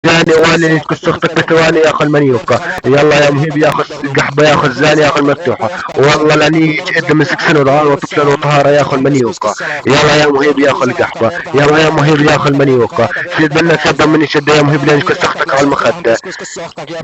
زاني واني كس اختك بثواني يا اخو المنيوكا. يلا يا مهيب يا اخو القحبه يا اخو الزاني يا اخو المفتوحه. والله لاني جد من سكسن ودعاء وطفلا وطهاره يا اخو المنيوكا. يلا يا مهيب يا اخو القحبه. يلا يا مهيب يا اخو المنيوكا. شد منك شده مني شده يا مهيب لاني كس اختك على المخده.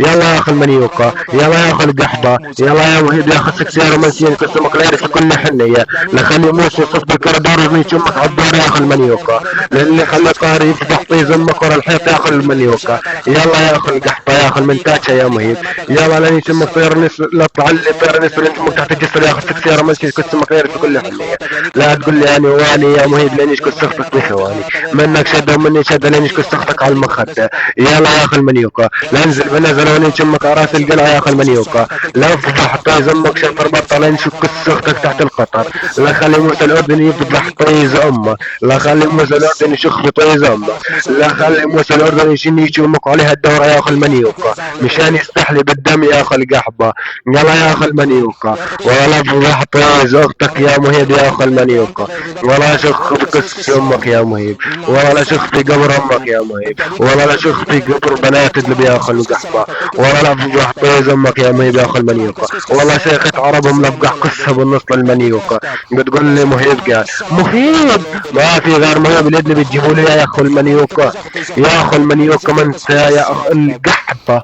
يلا يا اخو المنيوكا. يلا يا اخو القحبه. يلا يا مهيب يا اخو السكسيه رومانسيه كس مقلاري في كل حنيه. لخلي موسى يصف بالكردار وزني امك على الدار يا اخو المنيوكا. للي خلى قهري يفتح طيز امك ورا الحيط يا اخو المنيوكا. يلا يا اخو القحطه يا اخو المنتاشه يا مهيب. يلا لاني تمك طير نسر لا تعلي طير نسر انت تمك تحت الجسر يا اخو السكسيه رومانسيه كس مقلاري في كل حنيه. لا تقول لي اني واني يا مهيب لاني كس اختك بثواني. منك شده ومني شده لاني كس اختك على المخده. يلا يا اخو المنيوكا. لا انزل بنزل وني تمك على راس القلعه يا اخو المنيوكا. لا فتح طيز امك شفر بطل انشو كس اختك تحت القطر. لا خلي موسى الاردني يفتح طيز امك. لا خلي موسى الاردني يشخ في طيز امك. لا خلي موسى الاردني يشني يشمك عليها الدوره يا اخو المنيوكا. مشان يستحلي بالدم يا اخو القحبه. يلا يا اخو المنيوكا. ولا تفضح طيز اختك يا مهيب يا اخو المنيوكا. ولا شخ في كس امك يا مهيب. ولا شخ في قبر امك يا مهيب. ولا شخ في قبر بنات ادلب يا اخو القحبه. ولا تفضح طيز امك يا مهيب يا اخو المنيوكا. والله شيخة عرب ملفقع قصها بالنص للمنيوكا. بتقول لي مهيب قال مهيب ما في غير مهيب الادلب بتجيبوا لي يا اخو المنيوكا. يا اخو المنيوكا من انت يا اخو القحبه.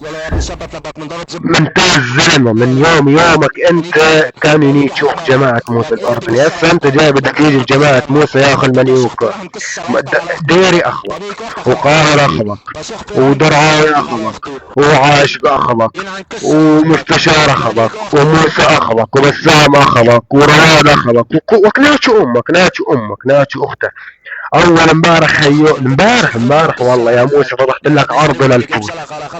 من الزلمه من يومك انت كان يني تشوف جماعه موسى الاردني. هسه انت جاي بدك يجي جماعه موسى يا اخو المنيوكا. ديري اخوك وقاهر اخوك ودرعاوي اخوك وعاشق اخوك ومستشار اخوك وموسى اخوك وبسام اخوك وروان اخوك وكناتشو امك ناتشو اختك. اول امبارح والله يا موسى فضحت لك عرض للفول.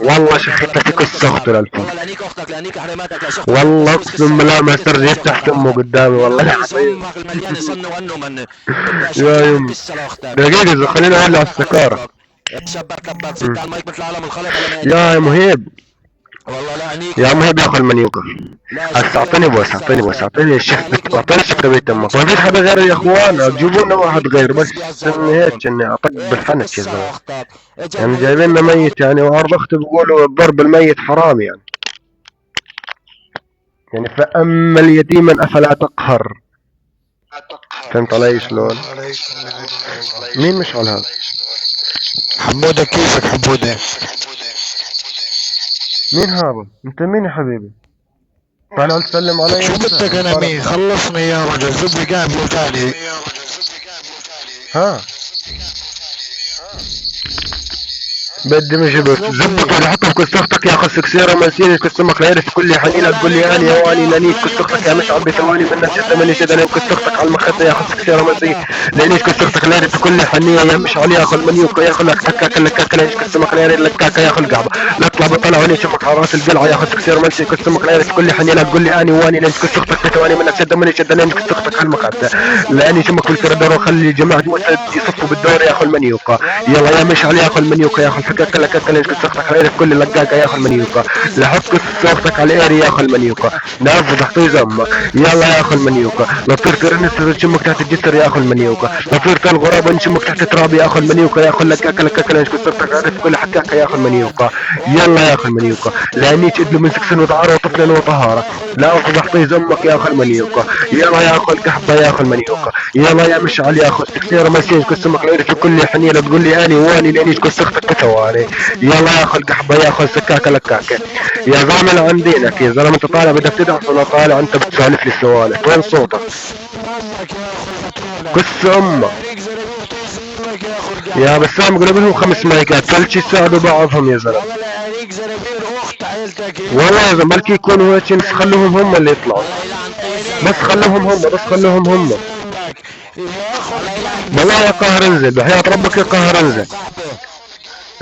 والله شخيت لك كس اخته للفول. والله اقسم بالله ما استرجع يفتح امه قدامي والله العظيم. يا يمي دقيقة خلينا نولع السكارة. يا مهيب يا مهيب يا اخو المنيوكا. هسه اعطيني الشيخ اعطيني الشيخ بيت امك. ما فيش حدا غير يا اخوان جيبوا لنا واحد غير بس اني هيك اني اعطيك بالحنك يا زلمه. يعني جايبين لنا ميت يعني وعرض اختي بيقولوا الضرب الميت حرام يعني. يعني فاما اليتيم افلا تقهر. فهمت علي شلون؟ مين مشعل هذا؟ حمودة كيفك حمودة؟ مين هذا؟ انت مين يا حبيبي؟ تعال تسلم علي. شو بدك انا مين؟ خلصني يا رجل زبي قاعد ثاني. ها بدي ما جبت زبط ولا حطها في كستختك يا اخو سكسيره منسيني كستمك لا يعرف كل حنين تقول لي اني يا واني لاني كستختك يا مشعل بثواني منك شده مني شده انا كستختك على المخده يا اخو سكسيره منسيني لاني كستختك لا يعرف كل حنيه يا مشعل يا اخو المنيوكا يا اخو لك تكاك لك كاك لاني كستمك لا يعرف لك كاكا يا اخو القعبه. لا اطلع بطلع واني شمك على راس القلعه يا اخو سكسيره منسيني كستمك لا يعرف كل حنيه لا تقول لي اني واني لاني كستختك بثواني منك شده مني شده لاني كستختك على المخده. لاني شمك في الكردور وخلي جماعه يصفوا بالدور يا اخو المنيوكا. يلا يا مشعل يا اخو المنيوكا يا اخو الحكاك لك لاني كستختك على ايري كل اللقاقه يا اخو المنيوكا. لحط كستختك على ايري يا اخو المنيوكا. لا فضح طيز امك. يلا يا اخو المنيوكا. لا طير ترنس تشمك تحت الجسر يا اخو المنيوكا. لا طير الغراب نشمك تحت تراب يا اخو المنيوكا يا اخو لقاقه لاني كستختك على كل حكاكه يا اخو المنيوكا. يلا يا اخو المنيوكا. لاني ادلو من سكسن وطعاره وطفلا وطهاره. لا فضح طيز امك يا اخو المنيوكا. يلا يا اخو القحبه يا اخو المنيوكا. يلا يا مشعل يا اخو السكسيره مسين كسمك لا في كل حنيه لا تقول لي اني واني لاني كستختك بثواني. يلا يا اخو القحبه يا اخو السكاكه لكاكه. يا زلمه عن دينك يا زلمه انت طالع بدك تدعس ولا طالع انت بتسالف لي سوالف؟ وين صوتك؟ كس امك يا بسام قول لهم 5 مايكات ثلج يساعدوا بعضهم يا زلمه. والله يا زلمه بلكي يكونوا هيك خلوهم هم اللي يطلعوا. بس خلوهم هم. والله يا قاهر انزل بحياة ربك يا قاهر انزل.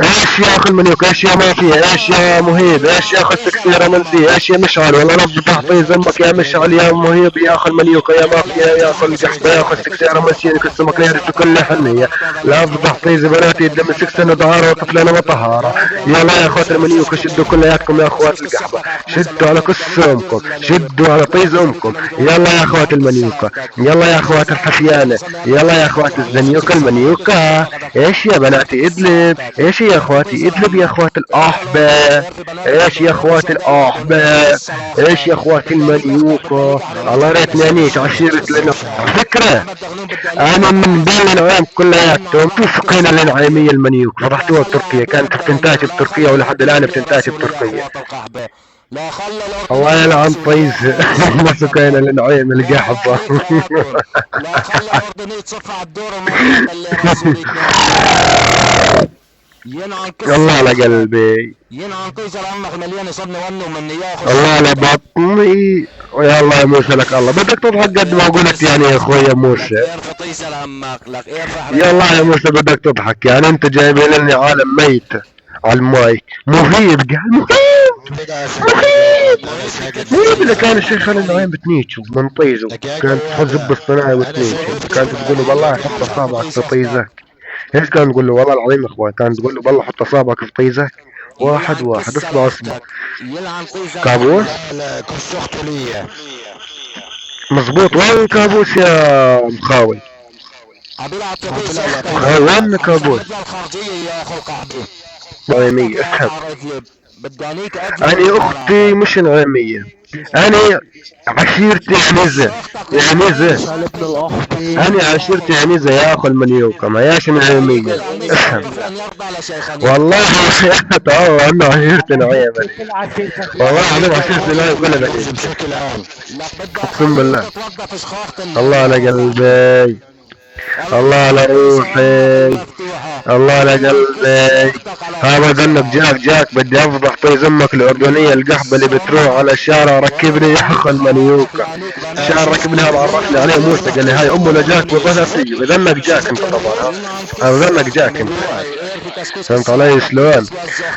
ايش يا اخو المنيوكا ايش يا ما في ايش يا مهيب ايش يا اخو السكسيره منسي ايش يا مشعل والله رب تحطي ذنبك يا مشعل يا مهيب يا اخو المنيوكا يا ما في يا اخو القحبه يا اخو السكسيره منسي كسمك لا يعرف كل حنيه. لا تحطي زبناتي دم سكسنه دهاره وطفلنا وطهاره. يلا يا اخوات المنيوكا شدوا كلياتكم يا اخوات القحبه. شدوا على كس امكم شدوا على طيز امكم. يلا يا اخوات المنيوكا. يلا يا اخوات الحفيانه. يلا يا اخوات الزنيوكا المنيوكا. ايش يا بناتي ادلب ايش اخواتي يا اخواتي ادلب يا اخوات الاحباب. ايش يا اخوات الاحباب، ايش يا اخوات المليوكة. الله ريتني انيش عشيرة لنا على فكرة. انا من بين النعيم كلياتهم في سقينا النعيمية المليوك فتحتوها بتركيا، كانت بتنتاج بتركيا ولحد الان بتنتاج بتركيا. لا خلى الله الاردن يلعن يتصل طيز ما سقينا النعيم القحبة. لا خلى الاردن يتصف على الدور المرتبط اللي رسولي ينعن الله قصة على قلبي، ينعن قيصر عمك مليان صدني ونه من ياخذ الله على بطني. ويا الله يا موسى لك الله بدك تضحك قد ما قلت يعني يا اخويا موسى. لك ارفع قيصر عمك لك ارفع يا الله يا موسى بدك تضحك يعني انت جايبين لي عالم ميت على الماي. مهيب قال مهيب اللي كان الشيخ خالد النعيم بتنيتشو من طيزه، كانت تحزب الصناعي وتنيتشو، كانت تقول له والله حط اصابعك في طيزك. ايش كان تقول له والله العظيم يا اخوان، كانت تقول له والله حط اصابعك في طيزك واحد واحد اصبع اصبع. يلعن قيصر كابوس لا كنت اخته لي مظبوط. وين كابوس يا مخاول؟ عبيلعب في قيصر وين كابوس؟ الخارجية يا اخو القعدي نعيمية افهم. بدي انيك اجل انا اختي مش نعيمية، انا عشيرتي عنزة عنزة. انا عشيرتي عنزة يا اخو المنيوكة ما ياش نعيمية افهم. والله تعالوا انا عشيرتي نعيمة، والله العظيم عشيرتي نعيمة كلها ذكية اقسم بالله. الله على قلبي، الله على روحي، الله على قلبي. هذا ذنك جاك بدي افضح طيز امك الاردنيه القحبه اللي بتروح على الشارع ركبني يا اخو المليوكه. الشارع ركبني هذا عرفني عليه موسى قال لي هاي امه لجاك وظهر فيه ذنك جاك انت طبعا. هذا ذنك جاك انت، فهمت علي شلون؟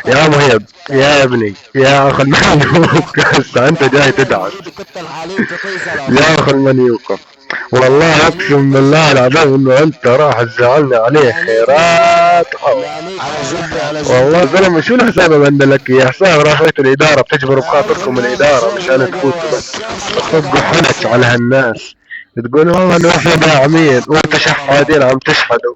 يا مهيب يا ابني يا اخو المليوكه انت جاي تدعس يا اخو المليوكه. والله اقسم بالله العظيم انه انت راح تزعلني عليه خيرات. والله زلمه شو الحساب بند لك يا حساب رافعته الاداره بتجبروا بخاطركم الاداره مشان تفوتوا بس تصدقوا حنك على هالناس تقول والله انه احنا داعمين وانت شحادين عم تشحدوا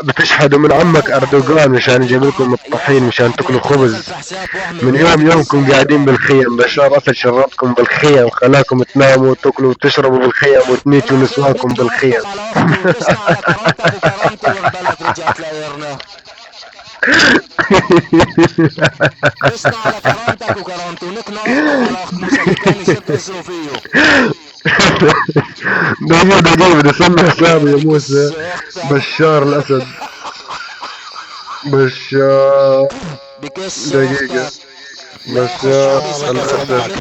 بتشحدوا من عمك اردوغان مشان يجيب لكم الطحين مشان تاكلوا خبز. من يومكم قاعدين بالخيم، بشار اسد شربكم بالخيم خلاكم تناموا وتاكلوا وتشربوا بالخيم وتنيتوا نسواكم بالخيم. دقيقة بدي اسمي حسابي يا موسى بشار الاسد. بشار دقيقة بشار الاسد.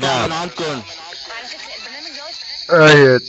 ايوه